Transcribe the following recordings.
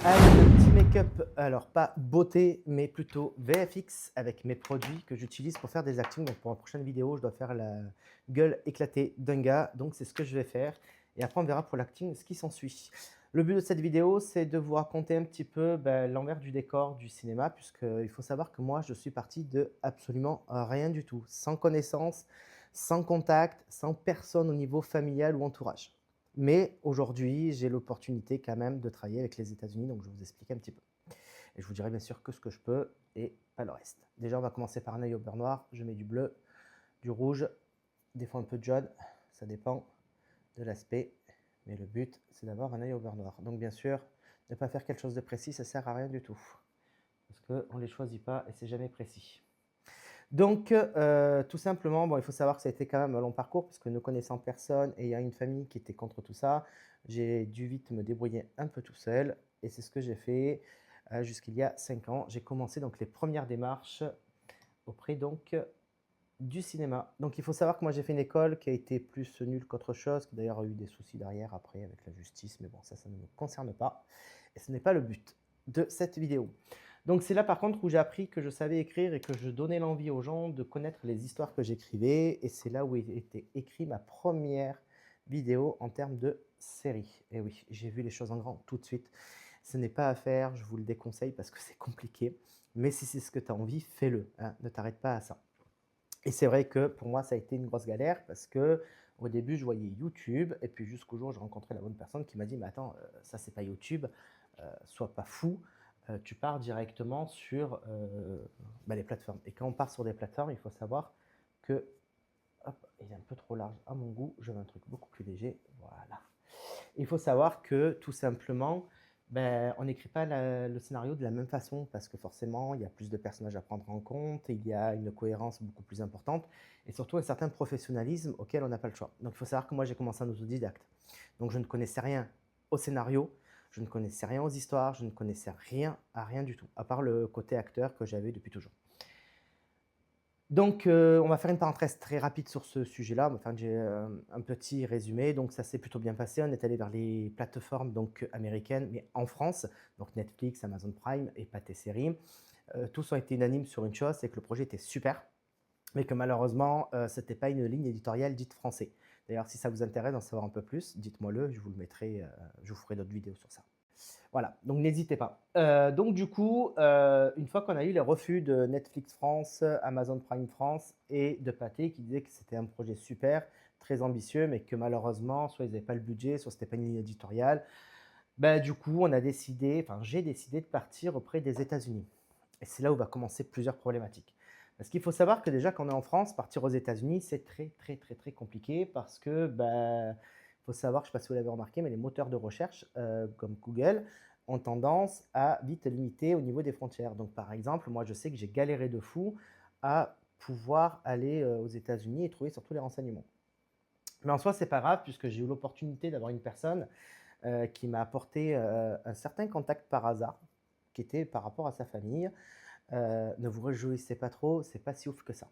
Allez, le petit make-up, alors pas beauté, mais plutôt VFX avec mes produits que j'utilise pour faire des actings. Donc pour ma prochaine vidéo, je dois faire la gueule éclatée d'un gars, donc c'est ce que je vais faire. Et après, on verra pour l'acting ce qui s'ensuit. Le but de cette vidéo, c'est de vous raconter un petit peu l'envers du décor du cinéma, puisqu'il faut savoir que moi, je suis parti de absolument rien du tout, sans connaissance, sans contact, sans personne au niveau familial ou entourage. Mais aujourd'hui, j'ai l'opportunité quand même de travailler avec les États-Unis, donc je vais vous expliquer un petit peu. Et je vous dirai bien sûr que ce que je peux et pas le reste. Déjà, on va commencer par un œil au beurre noir. Je mets du bleu, du rouge, des fois un peu de jaune, ça dépend de l'aspect. Mais le but, c'est d'avoir un œil au beurre noir. Donc bien sûr, ne pas faire quelque chose de précis, ça sert à rien du tout. Parce qu'on ne les choisit pas et c'est jamais précis. Donc, tout simplement, bon, il faut savoir que ça a été quand même un long parcours parce que ne connaissant personne et il y a une famille qui était contre tout ça, j'ai dû vite me débrouiller un peu tout seul et c'est ce que j'ai fait jusqu'il y a 5 ans. J'ai commencé donc les premières démarches auprès donc du cinéma. Donc, il faut savoir que moi j'ai fait une école qui a été plus nulle qu'autre chose, qui d'ailleurs a eu des soucis derrière après avec la justice, mais bon, ça ne me concerne pas et ce n'est pas le but de cette vidéo. Donc c'est là par contre où j'ai appris que je savais écrire et que je donnais l'envie aux gens de connaître les histoires que j'écrivais. Et c'est là où était écrit ma première vidéo en termes de série. Et oui, j'ai vu les choses en grand tout de suite. Ce n'est pas à faire, je vous le déconseille parce que c'est compliqué. Mais si c'est ce que tu as envie, fais-le, hein, ne t'arrête pas à ça. Et c'est vrai que pour moi, ça a été une grosse galère parce que au début, je voyais YouTube et puis jusqu'au jour où j'ai rencontré la bonne personne qui m'a dit: «Mais attends, ça c'est pas YouTube, sois pas fou, tu pars directement sur, les plateformes». Et quand on part sur des plateformes, il faut savoir que hop, il est un peu trop large à mon goût, je veux un truc beaucoup plus léger, voilà. Il faut savoir que tout simplement, on n'écrit pas le scénario de la même façon parce que forcément, il y a plus de personnages à prendre en compte, il y a une cohérence beaucoup plus importante et surtout un certain professionnalisme auquel on n'a pas le choix. Donc il faut savoir que moi, j'ai commencé en autodidacte. Donc je ne connaissais rien au scénario, je ne connaissais rien aux histoires, je ne connaissais rien à rien du tout, à part le côté acteur que j'avais depuis toujours. Donc, on va faire une parenthèse très rapide sur ce sujet-là. Enfin, j'ai un petit résumé. Donc, ça s'est plutôt bien passé. On est allé vers les plateformes donc américaines, mais en France, donc Netflix, Amazon Prime et Pathé Séries. Tous ont été unanimes sur une chose, c'est que le projet était super, mais que malheureusement, ce n'était pas une ligne éditoriale dite français. D'ailleurs, si ça vous intéresse d'en savoir un peu plus, dites-moi-le, je vous le mettrai, je vous ferai d'autres vidéos sur ça. Voilà, donc n'hésitez pas. Donc du coup, une fois qu'on a eu les refus de Netflix France, Amazon Prime France et de Pathé qui disaient que c'était un projet super, très ambitieux, mais que malheureusement, soit ils n'avaient pas le budget, soit c'était pas une ligne éditoriale, du coup, on a décidé, enfin j'ai décidé de partir auprès des États-Unis. Et c'est là où va commencer plusieurs problématiques. Parce qu'il faut savoir que déjà, quand on est en France, partir aux États-Unis, c'est très, très, très, très compliqué parce que, il faut savoir, je ne sais pas si vous l'avez remarqué, mais les moteurs de recherche, comme Google, ont tendance à vite limiter au niveau des frontières. Donc, par exemple, moi, je sais que j'ai galéré de fou à pouvoir aller aux États-Unis et trouver surtout les renseignements. Mais en soi, c'est pas grave puisque j'ai eu l'opportunité d'avoir une personne qui m'a apporté un certain contact par hasard, qui était par rapport à sa famille. Ne vous réjouissez pas trop, c'est pas si ouf que ça.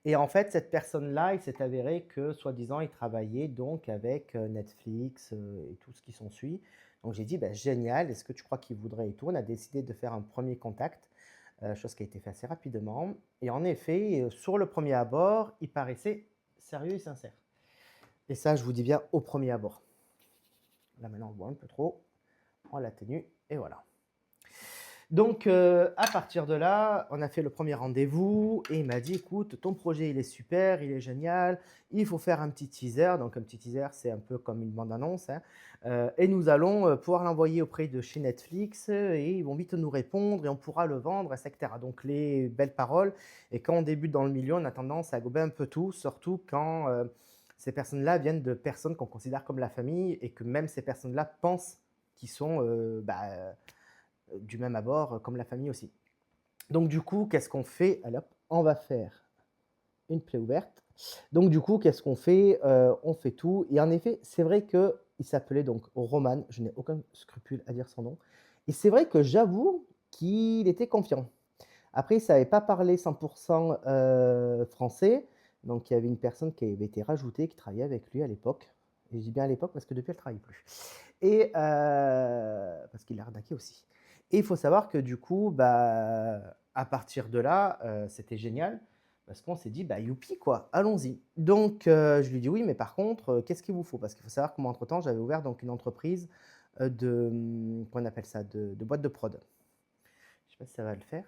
Et en fait, cette personne-là, il s'est avéré que, soi-disant, il travaillait donc avec Netflix et tout ce qui s'ensuit. Donc j'ai dit, génial, est-ce que tu crois qu'il voudrait et tout. On a décidé de faire un premier contact, chose qui a été fait assez rapidement. Et en effet, sur le premier abord, il paraissait sérieux et sincère. Et ça, je vous dis bien au premier abord. Là maintenant, on le voit un peu trop. On l'a tenu et voilà. Donc, à partir de là, on a fait le premier rendez-vous et il m'a dit: «Écoute, ton projet, il est super, il est génial, il faut faire un petit teaser». Donc un petit teaser, c'est un peu comme une bande annonce, hein, et nous allons, pouvoir l'envoyer auprès de chez Netflix, et ils vont vite nous répondre et on pourra le vendre et cetera. Donc les belles paroles et quand on débute dans le milieu, on a tendance à gober un peu tout, surtout quand, ces personnes-là viennent de personnes qu'on considère comme la famille et que même ces personnes-là pensent qu'ils sont, du même abord, comme la famille aussi. Donc du coup, qu'est-ce qu'on fait? Allez hop, on va faire une plaie ouverte. Donc du coup, qu'est-ce qu'on fait? On fait tout et en effet, c'est vrai qu'il s'appelait donc Roman, je n'ai aucun scrupule à dire son nom et c'est vrai que j'avoue qu'il était confiant. Après, il ne savait pas parler 100 français, donc il y avait une personne qui avait été rajoutée, qui travaillait avec lui à l'époque et je dis bien à l'époque parce que depuis elle ne travaille plus et parce qu'il l'a arnaqué aussi. Et il faut savoir que du coup, bah, à partir de là, c'était génial parce qu'on s'est dit: «Bah, youpi quoi, allons-y». Donc je lui dis: «Oui, mais par contre, qu'est-ce qu'il vous faut?» parce qu'il faut savoir que moi, entre temps, j'avais ouvert donc une entreprise, comment on appelle ça? De boîte de prod. Je sais pas si ça va le faire.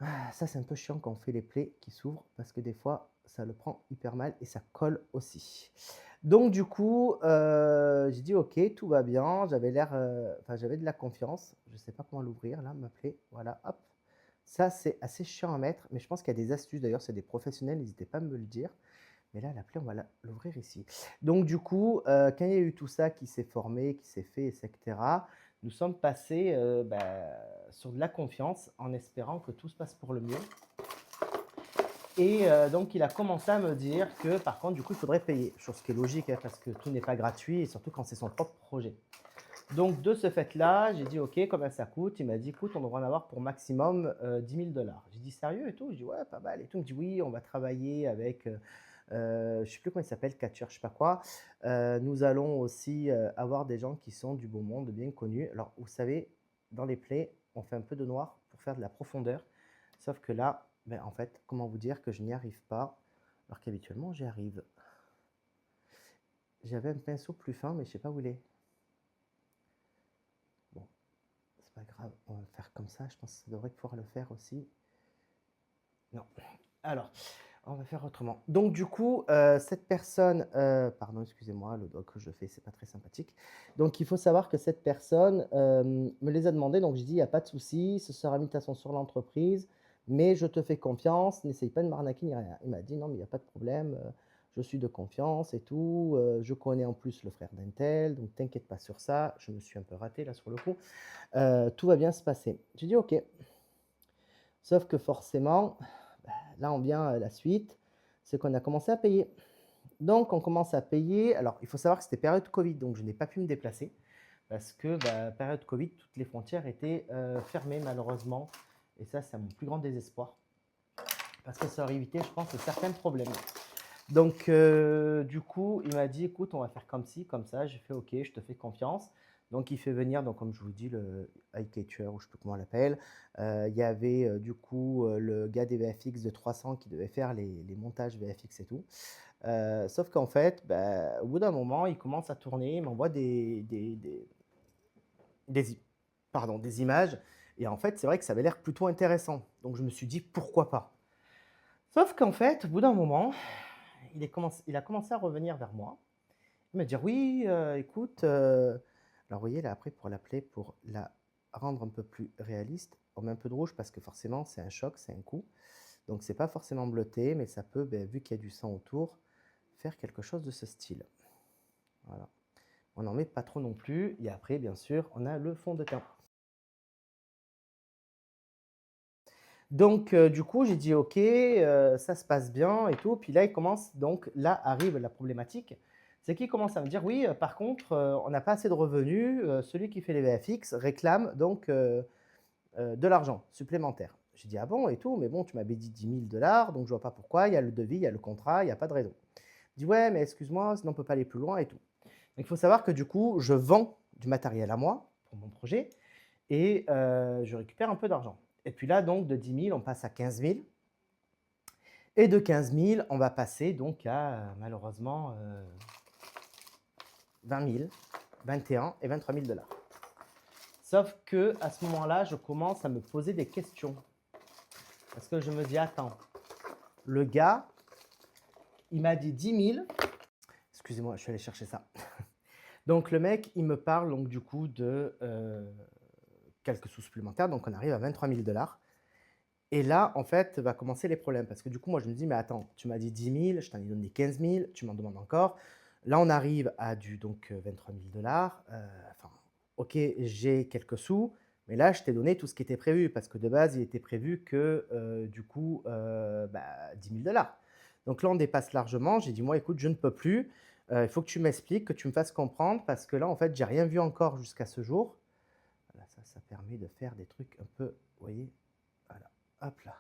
Ah, ça, c'est un peu chiant quand on fait les plaies qui s'ouvrent parce que des fois, ça le prend hyper mal et ça colle aussi. Donc du coup, j'ai dit: «OK, tout va bien». J'avais l'air, enfin, j'avais de la confiance. Je ne sais pas comment l'ouvrir là, ma plaie. Voilà, hop. Ça, c'est assez chiant à mettre, mais je pense qu'il y a des astuces. D'ailleurs, c'est des professionnels, n'hésitez pas à me le dire. Mais là, la plaie, on va l'ouvrir ici. Donc du coup, quand il y a eu tout ça qui s'est formé, qui s'est fait et cetera, nous sommes passés, sur de la confiance en espérant que tout se passe pour le mieux et donc il a commencé à me dire que par contre, du coup, il faudrait payer. Chose qui est logique, hein, parce que tout n'est pas gratuit et surtout quand c'est son propre projet. Donc de ce fait-là, j'ai dit: «OK, combien ça coûte?» Il m'a dit: «Écoute, on devrait en avoir pour maximum, 10 000 $». J'ai dit: «Sérieux et tout?» Je dis: «Ouais, pas mal et tout». Il me dit: «Oui, on va travailler avec, je ne sais plus comment il s'appelle, Catcher, je sais pas quoi. Nous allons aussi, avoir des gens qui sont du beau monde, bien connus». Alors vous savez, dans les plays, on fait un peu de noir pour faire de la profondeur. Sauf que là, ben, en fait, comment vous dire que je n'y arrive pas, alors qu'habituellement j'y arrive. J'avais un pinceau plus fin, mais je sais pas où il est. Bon, c'est pas grave, on va le faire comme ça. Je pense que ça devrait pouvoir le faire aussi. Non. Alors, on va faire autrement. Donc du coup, cette personne, pardon, excusez-moi, le doigt que je fais, c'est pas très sympathique. Donc il faut savoir que cette personne, me les a demandées, donc j'ai dit: «Il y a pas de souci, ce sera mis de toute façon sur l'entreprise, mais je te fais confiance, n'essaye pas de m'arnaquer ni rien». Il m'a dit: «Non, mais il y a pas de problème, je suis de confiance et tout, je connais en plus le frère d'un tel, donc t'inquiète pas sur ça». Je me suis un peu raté là sur le coup. Tout va bien se passer. J'ai dit: «OK». Sauf que forcément, bah, là on vient à la suite, c'est qu'on a commencé à payer. Donc on commence à payer. Alors il faut savoir que c'était période Covid, donc je n'ai pas pu me déplacer parce que, bah, période Covid, toutes les frontières étaient, fermées malheureusement et ça, c'est à mon plus grand désespoir parce que ça aurait évité, je pense, certains problèmes. Donc du coup, il m'a dit: «Écoute, on va faire comme ci, comme ça». J'ai fait: «OK, je te fais confiance». Donc il fait venir, donc comme je vous dis, le iCatcher ou je ne sais plus comment on l'appelle. Il y avait, du coup, le gars des VFX de 300 qui devait faire les montages VFX et tout. Sauf qu'en fait, bah, au bout d'un moment, il commence à tourner, il m'envoie des i pardon, des images et en fait, c'est vrai que ça avait l'air plutôt intéressant. Donc je me suis dit: «Pourquoi pas?» Sauf qu'en fait, au bout d'un moment, il a commencé à revenir vers moi. Il m'a dit: «Oui, écoute», alors vous voyez là après pour l'appeler, pour la rendre un peu plus réaliste, on met un peu de rouge parce que forcément c'est un choc, c'est un coup. Donc c'est pas forcément bleuté, mais ça peut, beh, vu qu'il y a du sang autour, faire quelque chose de ce style. Voilà. On n'en met pas trop non plus et après bien sûr, on a le fond de teint. Donc du coup, j'ai dit: «OK, ça se passe bien et tout». Puis là, il commence donc là arrive la problématique, c'est qu'il commence à me dire: «Oui, par contre, on n'a pas assez de revenus, celui qui fait les VFX réclame donc de l'argent supplémentaire». J'ai dit: «Ah bon et tout? Mais bon, tu m'avais dit 10 000 $, donc je vois pas pourquoi, il y a le devis, il y a le contrat, il y a pas de raison». Il dit: «Ouais, mais excuse-moi, sinon on peut pas aller plus loin et tout». Donc il faut savoir que du coup, je vends du matériel à moi pour mon projet et je récupère un peu d'argent. Et puis là, donc de 10 000, on passe à 15 000 et de 15 000, on va passer donc à malheureusement 20 000, 21 et 23 000 $. Sauf que à ce moment-là, je commence à me poser des questions parce que je me dis: «Attends, le gars, il m'a dit 10 000». Excusez-moi, je suis allé chercher ça. Donc le mec, il me parle donc du coup de, quelques sous supplémentaires, donc on arrive à 23 000 $. Et là, en fait, va commencer les problèmes parce que du coup, moi, je me dis: «Mais attends, tu m'as dit 10 000, je t'en ai donné 15 000, tu m'en demandes encore». Là, on arrive à du donc 23 000 $, enfin, OK, j'ai quelques sous, mais là, je t'ai donné tout ce qui était prévu parce que de base, il était prévu que, du coup, bah, 10 000 $. Donc là, on dépasse largement. J'ai dit: «Moi, écoute, je ne peux plus, il faut que tu m'expliques, que tu me fasses comprendre parce que là, en fait, j'ai rien vu encore jusqu'à ce jour». Voilà, ça permet de faire des trucs un peu, vous voyez? Voilà, hop là.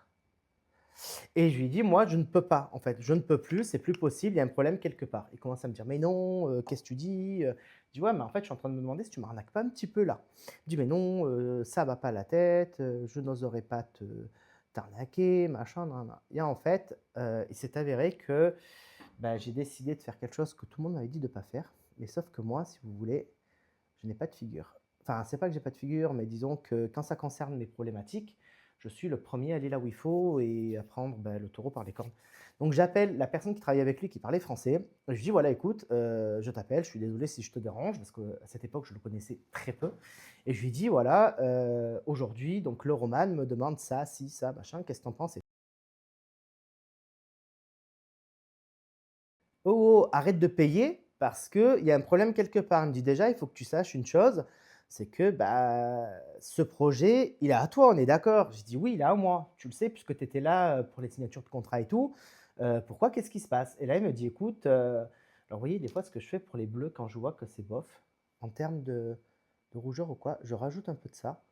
Et je lui dis: «Moi, je ne peux pas, en fait, je ne peux plus, c'est plus possible, il y a un problème quelque part». Il commence à me dire: «Mais non, qu'est-ce que tu dis?» Je dis: «Ouais, mais en fait, je suis en train de me demander si tu m'arnaques pas un petit peu là». Il dit: «Mais non, ça va pas la tête, je n'oserais pas t'arnaquer, machin, nin nin». Et en fait, il s'est avéré que, bah, j'ai décidé de faire quelque chose que tout le monde m'avait dit de ne pas faire, mais sauf que moi, si vous voulez, je n'ai pas de figure. Enfin, c'est pas que j'ai pas de figure, mais disons que quand ça concerne mes problématiques, je suis le premier à aller là où il faut et à prendre, bah, le taureau par les cornes. Donc j'appelle la personne qui travaillait avec lui, qui parlait français. Je lui dis: «Voilà, écoute, je t'appelle, je suis désolé si je te dérange», parce qu'à cette époque, je le connaissais très peu. Et je lui dis: «Voilà, aujourd'hui, donc le Roman me demande ça, ci, ça, machin, qu'est-ce que tu en penses?» «Oh, oh, arrête de payer parce qu'il y a un problème quelque part». Il me dit: «Déjà, il faut que tu saches une chose, c'est que, bah, ce projet, il est à toi, on est d'accord?» J'ai dit: «Oui, il est à moi. Tu le sais puisque tu étais là, pour les signatures de contrat et tout. Pourquoi? Qu'est-ce qui se passe?» Et là, il me dit: «Écoute, alors vous voyez, des fois, ce que je fais pour les bleus quand je vois que c'est bof, en termes de rougeur ou quoi, je rajoute un peu de ça,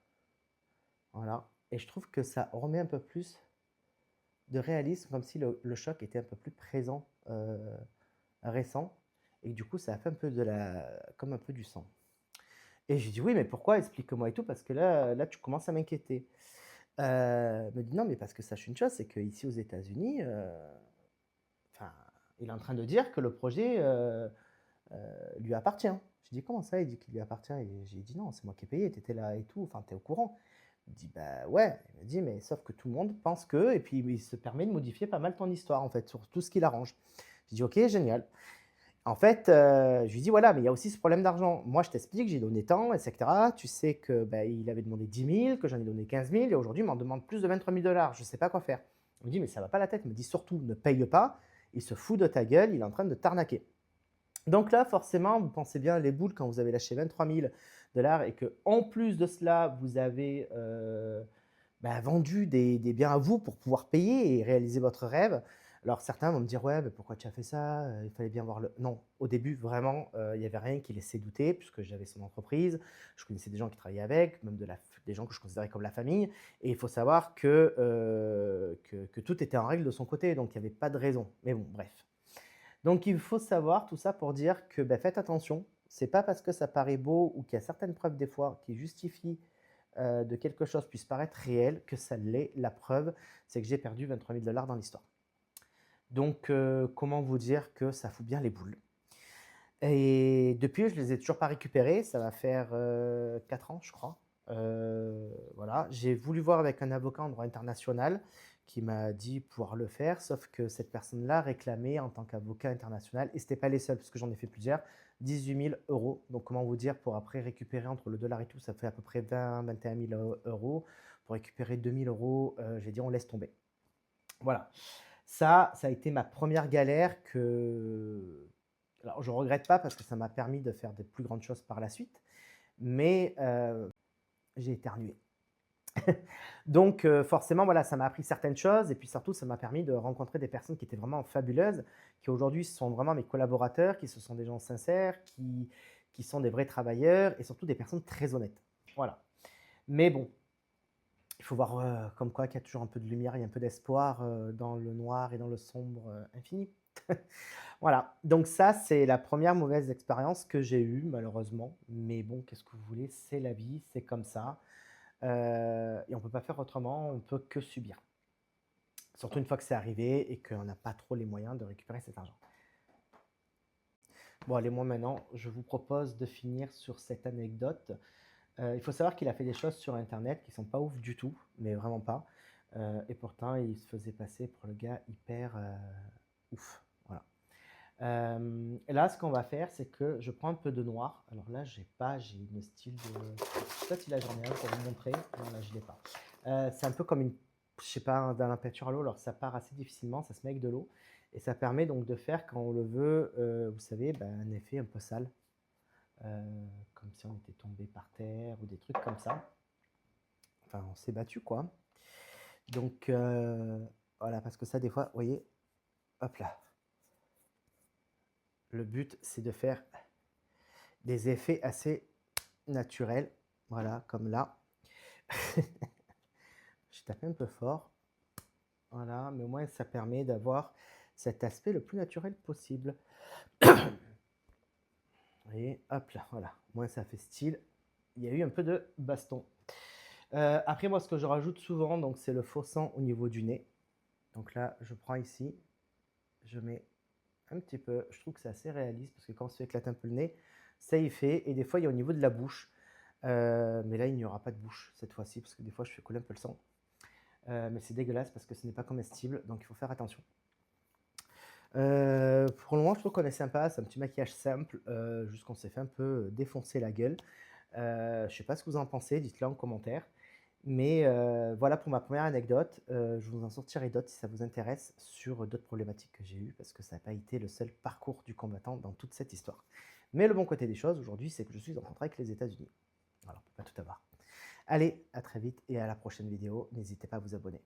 voilà, et je trouve que ça remet un peu plus de réalisme, comme si le choc était un peu plus présent, récent, et que du coup, ça a fait un peu comme un peu du sang. Et j'ai dit: «Oui, mais pourquoi? Explique-moi et tout, parce que là, tu commences à m'inquiéter». Il me dit: «Non, mais parce que sache une chose, c'est qu'ici aux États-Unis, enfin, il est en train de dire que le projet, lui appartient». J'ai dit: «Comment ça, il dit qu'il lui appartient?» Et j'ai dit: «Non, c'est moi qui ai payé, tu étais là et tout, enfin, tu es au courant». Il me dit: «Bah, ouais». Il me dit: «Mais sauf que tout le monde pense que», et puis il se permet de modifier pas mal ton histoire, en fait, sur tout ce qu'il arrange. J'ai dit: «OK, génial». En fait, je lui dis: «Voilà, mais il y a aussi ce problème d'argent. Moi, je t'explique, j'ai donné tant et cetera. Tu sais que, bah, il avait demandé 10 000, que j'en ai donné 15 000, et aujourd'hui, il m'en demande plus de 23 000 $. Je ne sais pas quoi faire». Il me dit: «Mais ça va pas la tête». Il me dit: «Surtout, ne paye pas. Il se fout de ta gueule, il est en train de t'arnaquer». Donc là, forcément, vous pensez bien les boules quand vous avez lâché 23 000 $ et que en plus de cela, vous avez, bah, vendu des biens à vous pour pouvoir payer et réaliser votre rêve. Alors certains vont me dire: «Ouais, mais pourquoi tu as fait ça? Il fallait bien voir le». Non, au début vraiment, il y avait rien qui laissait douter puisque j'avais son entreprise. Je connaissais des gens qui travaillaient avec, même des gens que je considérais comme la famille, et il faut savoir que tout était en règle de son côté, donc il y avait pas de raison. Mais bon, bref. Donc il faut savoir tout ça pour dire que, bah, faites attention. C'est pas parce que ça paraît beau ou qu'il y a certaines preuves des fois qui justifient, de quelque chose puisse paraître réel, que ça l'est. La preuve, c'est que j'ai perdu 23 000 $ dans l'histoire. Donc, comment vous dire que ça fout bien les boules. Et depuis, je les ai toujours pas récupérés. Ça va faire 4 ans, je crois. Voilà. J'ai voulu voir avec un avocat en droit international qui m'a dit pouvoir le faire, sauf que cette personne-là réclamait en tant qu'avocat international, et ce n'était pas les seuls, parce que j'en ai fait plusieurs, 18 000 €. Donc, comment vous dire, pour après récupérer entre le dollar et tout, ça fait à peu près 20 000 – 21 000 €. Pour récupérer 2 000 €, j'ai dit on laisse tomber. Voilà. Ça a été ma première galère alors je ne regrette pas parce que ça m'a permis de faire de plus grandes choses par la suite, mais j'ai éternué. Donc forcément, voilà, ça m'a appris certaines choses, et puis surtout, ça m'a permis de rencontrer des personnes qui étaient vraiment fabuleuses, qui aujourd'hui sont vraiment mes collaborateurs, qui se sont des gens sincères, qui sont des vrais travailleurs et surtout des personnes très honnêtes. Voilà. Mais bon, il faut voir, comme quoi qu'il y a toujours un peu de lumière, il y a un peu d'espoir, dans le noir et dans le sombre, infini. Voilà, donc ça, c'est la première mauvaise expérience que j'ai eue malheureusement, mais bon, qu'est-ce que vous voulez? C'est la vie, c'est comme ça, et on ne peut pas faire autrement, on ne peut que subir. Surtout une fois que c'est arrivé et qu'on n'a pas trop les moyens de récupérer cet argent. Bon allez, moi maintenant, je vous propose de finir sur cette anecdote. Il faut savoir qu'il a fait des choses sur internet qui sont pas ouf du tout, mais vraiment pas, et pourtant il se faisait passer pour le gars hyper, ouf, voilà. Là, ce qu'on va faire, c'est que je prends un peu de noir. Alors là, j'ai une style de. Je sais pas si là j'en ai un pour vous montrer. Non, là, je l'ai pas. C'est un peu comme une, je sais pas, dans la peinture à l'eau. Alors ça part assez difficilement, ça se met avec de l'eau. Et ça permet donc de faire, quand on le veut, vous savez, ben, un effet un peu sale. Comme si on était tombé par terre ou des trucs comme ça. Enfin, on s'est battu, quoi. Donc, voilà, parce que ça, des fois, vous voyez, hop là. Le but, c'est de faire des effets assez naturels, voilà, comme là. Je tape un peu fort, Voilà, mais au moins ça permet d'avoir cet aspect le plus naturel possible. Et hop là, voilà, au moins ça fait style. Il y a eu un peu de baston. Après moi ce que je rajoute souvent, donc c'est le faux sang au niveau du nez. Donc là, je prends ici, je mets un petit peu, je trouve que c'est assez réaliste parce que quand on se fait éclater un peu le nez, ça y fait. Et des fois, il y a au niveau de la bouche. Mais là, il n'y aura pas de bouche cette fois-ci parce que des fois, je fais couler un peu le sang. Mais c'est dégueulasse parce que ce n'est pas comestible, donc il faut faire attention. Pour le moment, je trouve qu'on est sympa. C'est un petit maquillage simple, juste qu'on s'est fait un peu défoncer la gueule. Je ne sais pas ce que vous en pensez, dites-le en commentaire. Mais voilà pour ma première anecdote. Je vous en sortirai d'autres si ça vous intéresse sur d'autres problématiques que j'ai eues parce que ça n'a pas été le seul parcours du combattant dans toute cette histoire. Mais le bon côté des choses aujourd'hui, c'est que je suis en contrat avec les États-Unis. Alors, on ne peut pas tout avoir. Allez, à très vite et à la prochaine vidéo. N'hésitez pas à vous abonner.